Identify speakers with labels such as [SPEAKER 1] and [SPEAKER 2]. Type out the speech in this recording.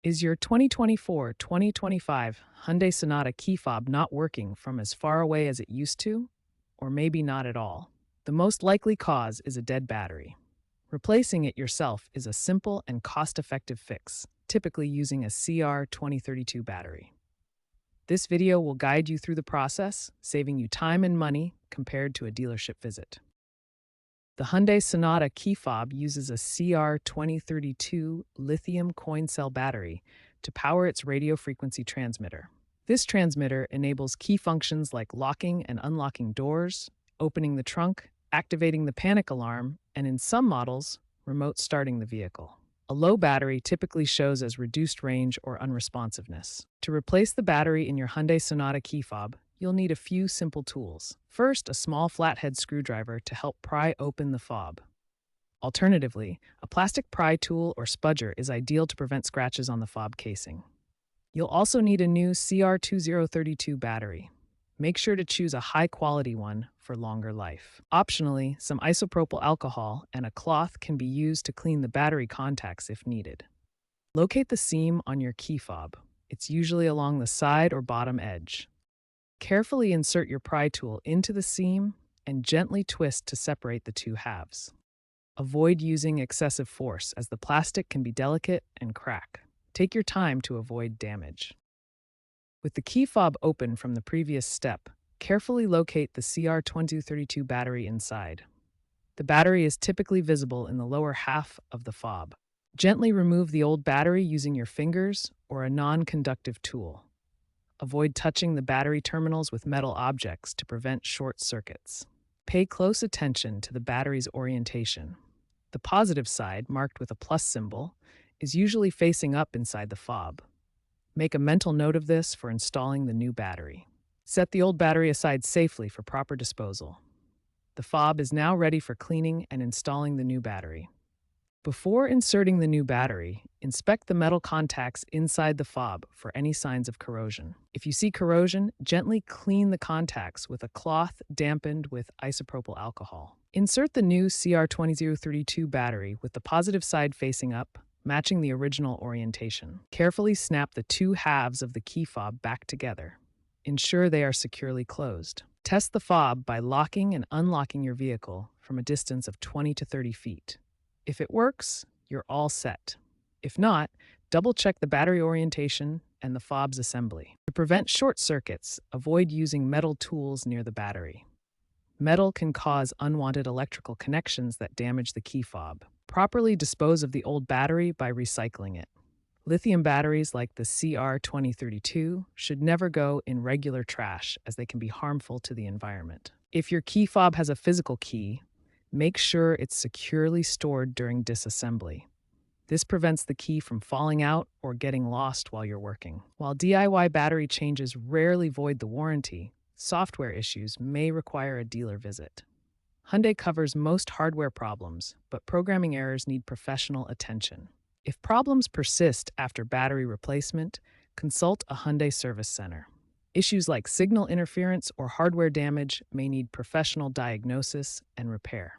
[SPEAKER 1] Is your 2024-2025 Hyundai Sonata key fob not working from as far away as it used to? Or maybe not at all? The most likely cause is a dead battery. Replacing it yourself is a simple and cost-effective fix, typically using a CR2032 battery. This video will guide you through the process, saving you time and money compared to a dealership visit. The Hyundai Sonata key fob uses a CR2032 lithium coin cell battery to power its radio frequency transmitter. This transmitter enables key functions like locking and unlocking doors, opening the trunk, activating the panic alarm, and in some models, remote starting the vehicle. A low battery typically shows as reduced range or unresponsiveness. To replace the battery in your Hyundai Sonata key fob, you'll need a few simple tools. First, a small flathead screwdriver to help pry open the fob. Alternatively, a plastic pry tool or spudger is ideal to prevent scratches on the fob casing. You'll also need a new CR2032 battery. Make sure to choose a high-quality one for longer life. Optionally, some isopropyl alcohol and a cloth can be used to clean the battery contacts if needed. Locate the seam on your key fob. It's usually along the side or bottom edge. Carefully insert your pry tool into the seam and gently twist to separate the two halves. Avoid using excessive force as the plastic can be delicate and crack. Take your time to avoid damage. With the key fob open from the previous step, carefully locate the CR2032 battery inside. The battery is typically visible in the lower half of the fob. Gently remove the old battery using your fingers or a non-conductive tool. Avoid touching the battery terminals with metal objects to prevent short circuits. Pay close attention to the battery's orientation. The positive side, marked with a plus symbol, is usually facing up inside the fob. Make a mental note of this for installing the new battery. Set the old battery aside safely for proper disposal. The fob is now ready for cleaning and installing the new battery. Before inserting the new battery, inspect the metal contacts inside the fob for any signs of corrosion. If you see corrosion, gently clean the contacts with a cloth dampened with isopropyl alcohol. Insert the new CR2032 battery with the positive side facing up, matching the original orientation. Carefully snap the two halves of the key fob back together. Ensure they are securely closed. Test the fob by locking and unlocking your vehicle from a distance of 20 to 30 feet. If it works, you're all set. If not, double-check the battery orientation and the fob's assembly. To prevent short circuits, avoid using metal tools near the battery. Metal can cause unwanted electrical connections that damage the key fob. Properly dispose of the old battery by recycling it. Lithium batteries like the CR2032 should never go in regular trash as they can be harmful to the environment. If your key fob has a physical key, make sure it's securely stored during disassembly. This prevents the key from falling out or getting lost while you're working. While DIY battery changes rarely void the warranty, software issues may require a dealer visit. Hyundai covers most hardware problems, but programming errors need professional attention. If problems persist after battery replacement, consult a Hyundai service center. Issues like signal interference or hardware damage may need professional diagnosis and repair.